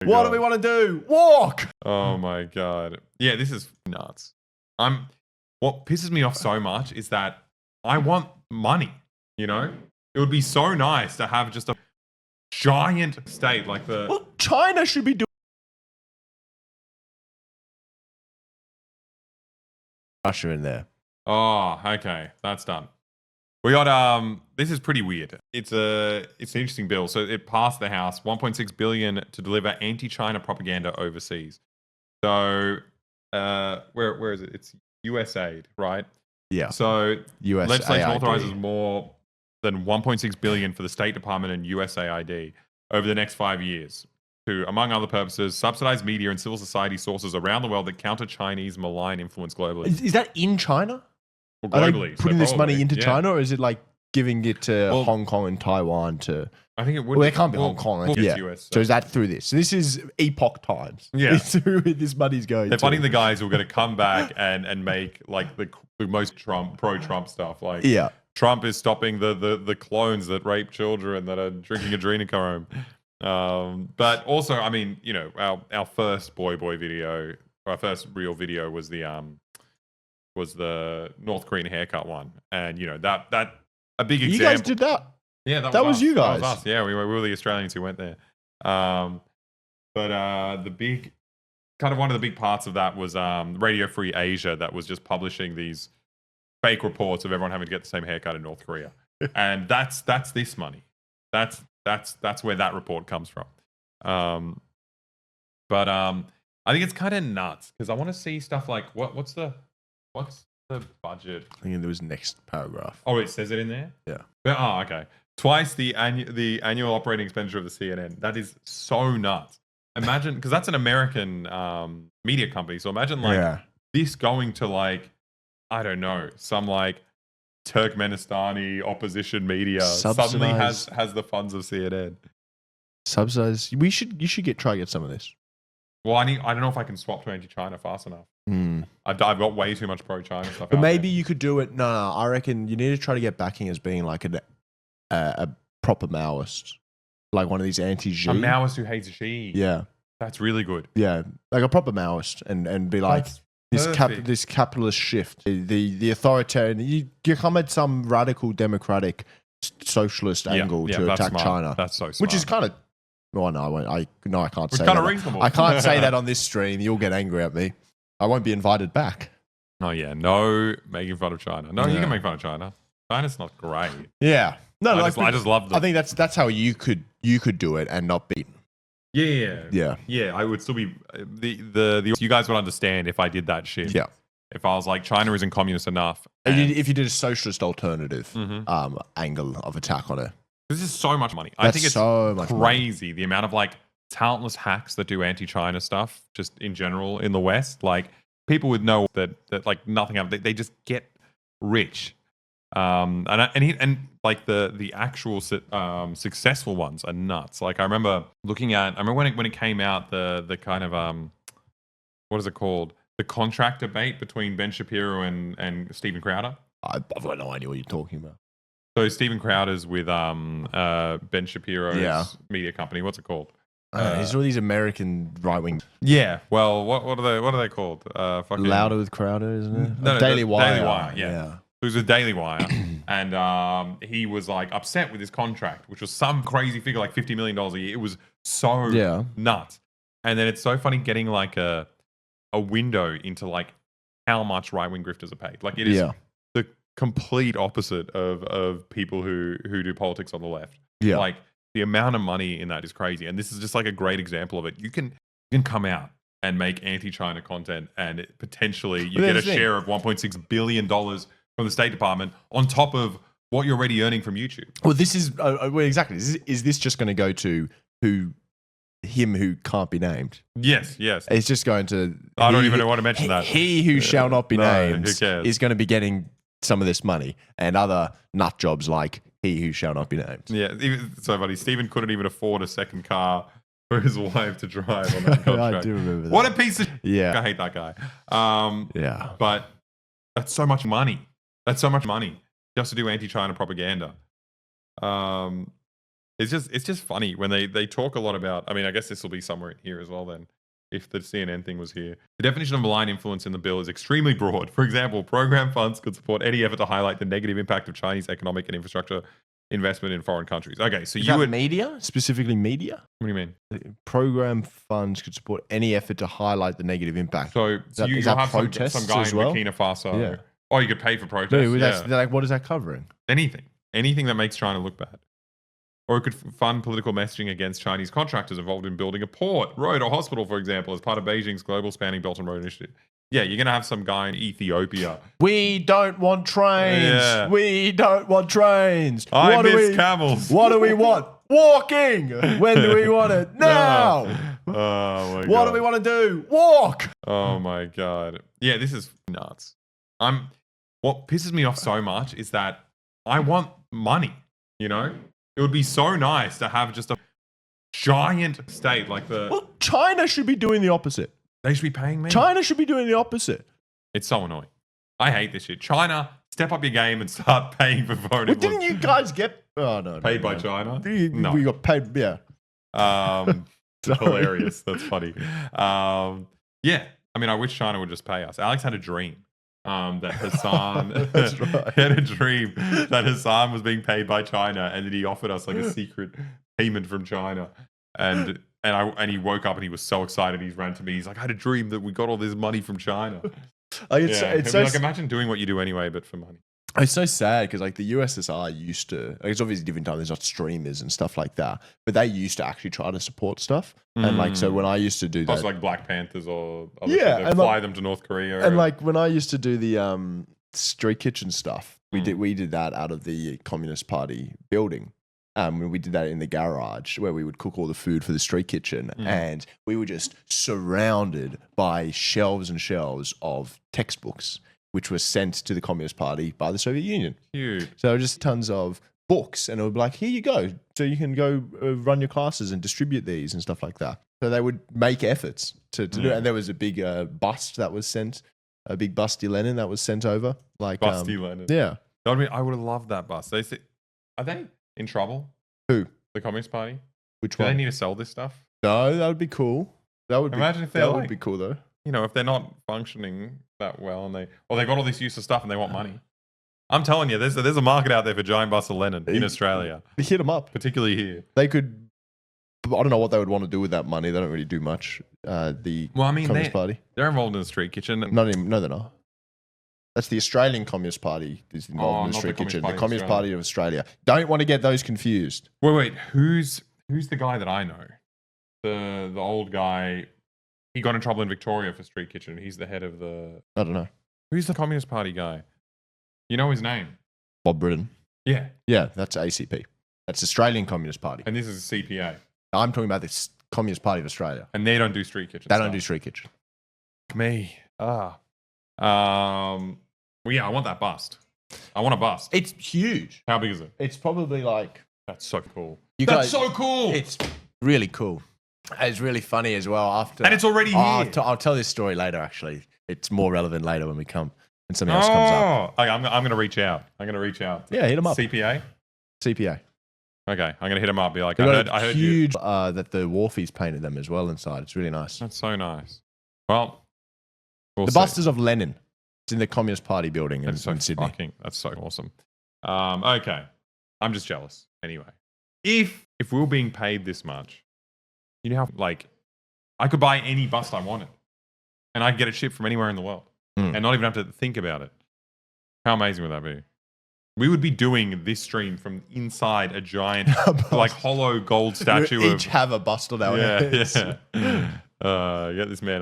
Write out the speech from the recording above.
What do we want to do? Walk. Oh my God. Yeah, this is nuts. What pisses me off so much is that I want money, you know? It would be so nice to have just a giant state like the... Well, China should be doing Russia in there. Oh, okay. That's done. We got this is pretty weird. It's an interesting bill. So it passed the House, 1.6 billion to deliver anti-China propaganda overseas. So where is it? It's USAID, right? Yeah. So USAID. legislation authorizes more than 1.6 billion for the State Department and USAID over the next 5 years to, among other purposes, subsidize media and civil society sources around the world that counter Chinese malign influence globally. Is that in China? Well, Are globally, they putting this money into yeah. China, or is it like giving it to Hong Kong and Taiwan to... I think it would. Well, it can't be Hong Kong. Well, yeah. US, So is that through this? So this is Epoch Times. Yeah. It's who this money's going They're to. funding the guys who are going to come back and make like the most pro-Trump stuff. Like, Yeah. Trump is stopping the clones that rape children that are drinking adrenochrome. But also, I mean, you know, our first boy video, our first real video was the North Korean haircut one, and you know that a big example. You guys did that. Yeah, that was us. you guys. That was us. Yeah, we were the Australians who went there. But the big, kind of one of the big parts of that was Radio Free Asia that was just publishing these fake reports of everyone having to get the same haircut in North Korea, and that's this money. That's where that report comes from. But I think it's kind of nuts because I want to see stuff like what's the budget? I think it was next paragraph. Oh, it says it in there. Yeah. Oh, okay. Twice the annual operating expenditure of the CNN. That is so nuts. Imagine, because that's an American media company. So imagine like this going to like, I don't know, some like Turkmenistani opposition media suddenly has the funds of CNN. Subsidized. You should try to get some of this. Well, I don't know if I can swap to anti-China fast enough. I've got way too much pro-China stuff. But maybe you could do it. No, I reckon you need to try to get backing as being like a proper Maoist, like one of these anti-Xi. A Maoist who hates Xi. Yeah, that's really good. Yeah, like a proper Maoist, and be like this capitalist shift, the authoritarian. You come at some radical democratic socialist angle to attack China. That's so smart. Which is kind of. Well, no, I won't. I can't say kind that. of reasonable. I can't say that on this stream. You'll get angry at me. I won't be invited back. Oh yeah, no making fun of China. No, you can make fun of China. China's not great. Yeah, no, I just love them. I think that's how you could do it and not be. Yeah. I would still be the. You guys would understand if I did that shit. Yeah. If I was like, China isn't communist enough. If you did a socialist alternative angle of attack on it. This is so much money. I think it's so much crazy the amount of like talentless hacks that do anti-China stuff just in general in the West. Like people would know that like nothing happens. They just get rich. And like the actual successful ones are nuts. Like I remember when it came out the kind of what is it called? The contract debate between Ben Shapiro and Steven Crowder. I've got no idea what you're talking about. So Steven Crowder's with Ben Shapiro's media company. What's it called? He's all these American right wing. Yeah. Well, what are they called? Fucking Louder with Crowder, isn't it? No, Daily Wire. Daily Wire. Yeah. He was with Daily Wire, and he was like upset with his contract, which was some crazy figure, like $50 million a year. It was so nuts. And then it's so funny getting like a window into like how much right wing grifters are paid. Like it is the complete opposite of people who do politics on the left. Yeah. Like the amount of money in that is crazy. And this is just like a great example of it. You can come out and make anti-China content and potentially you get a share of $1.6 billion from the State Department on top of what you're already earning from YouTube. Well, this is exactly. Is this just going to go to him who can't be named? Yes. It's just going to... I don't even want to mention that. He who shall not be named who cares? Is going to be getting some of this money and other nut jobs like he who shall not be named. Yeah, so funny. Stephen couldn't even afford a second car for his wife to drive on that contract. I do remember that. What a piece of yeah. I hate that guy. Yeah. But that's so much money. That's so much money just to do anti-China propaganda. It's just funny when they talk a lot about. I mean, I guess this will be somewhere in here as well then. If the CNN thing was here. The definition of malign influence in the bill is extremely broad. For example, program funds could support any effort to highlight the negative impact of Chinese economic and infrastructure investment in foreign countries. Okay, so you would media, specifically media. What do you mean? The program funds could support any effort to highlight the negative impact. So you'll have some guy in Burkina Faso. Yeah. Oh, you could pay for protests. No, like, what is that covering? Anything that makes China look bad. Or it could fund political messaging against Chinese contractors involved in building a port, road, or hospital, for example, as part of Beijing's global spanning Belt and Road Initiative. Yeah, you're going to have some guy in Ethiopia. We don't want trains. Yeah. We don't want trains. I miss camels. What do we want? Walking. When do we want it? Now. Oh, my God. What do we want to do? Walk. Oh, my God. Yeah, this is nuts. What pisses me off so much is that I want money, you know? It would be so nice to have just a giant state like the... Well, China should be doing the opposite. They should be paying me. China should be doing the opposite. It's so annoying. I hate this shit. China, step up your game and start paying for voting. Well, didn't you guys get... Oh, no. Paid by China? No. We got paid, yeah. Hilarious. That's funny. Yeah. I mean, I wish China would just pay us. Alex had a dream. That Hassan That's right. had a dream that Hassan was being paid by China, and that he offered us like a secret payment from China. And he woke up and he was so excited. He ran to me. He's like, I had a dream that we got all this money from China. It's so, like, imagine doing what you do anyway, but for money. It's so sad because like the USSR used to, like, it's obviously a different time. There's not streamers and stuff like that, but they used to actually try to support stuff. And like, so when I used to do that, like Black Panthers or other shit, and fly them to North Korea. And like when I used to do the street kitchen stuff, we did that out of the Communist Party building. We did that in the garage where we would cook all the food for the street kitchen, and we were just surrounded by shelves and shelves of textbooks, which was sent to the Communist Party by the Soviet Union. Huge. So just tons of books, and it would be like, here you go. So you can go run your classes and distribute these and stuff like that. So they would make efforts to do it. And there was a big bust that was sent, a big busty Lenin that was sent over. Like busty Lenin. Yeah. I mean, I would have loved that bust. Are they in trouble? Who? The Communist Party? Which one? Do they need to sell this stuff? No, that would be cool. Imagine if they're that would be cool though. You know, if they're not functioning that well and they got all this useless stuff and they want money. I'm telling you, there's a market out there for giant busts of Lenin in Australia. Hit them up. Particularly here. They could, I don't know what they would want to do with that money. They don't really do much. Communist Party. They're involved in the street kitchen. No, they're not. That's the Australian Communist Party is involved in the street kitchen. The Communist Party of Australia. Don't want to get those confused. Wait. Who's the guy that I know? The old guy. He got in trouble in Victoria for street kitchen. He's the head of the... I don't know. Who's the Communist Party guy? You know his name? Bob Britton. Yeah. Yeah, that's ACP. That's Australian Communist Party. And this is CPA. I'm talking about the Communist Party of Australia. And they don't do street kitchen. They don't do street kitchen. Me. Well, yeah, I want that bust. I want a bust. It's huge. How big is it? It's probably like... That's so cool. That's so cool. It's really cool. It's really funny as well. And it's already here. I'll tell this story later, actually. It's more relevant later when we come and something else comes up. Okay, I'm going to reach out. Yeah, hit him up. CPA? CPA. Okay, I'm going to hit him up. Be like, I heard huge, that the Wharfies painted them as well inside. It's really nice. That's so nice. Well, the busters of Lenin. It's in the Communist Party building in Sydney. That's so awesome. Okay, I'm just jealous. Anyway, if we were being paid this much, you know how, like, I could buy any bust I wanted, and I could get it shipped from anywhere in the world, and not even have to think about it. How amazing would that be? We would be doing this stream from inside a giant, like, hollow gold statue. We each have a bust on our heads. Yeah. Get this man a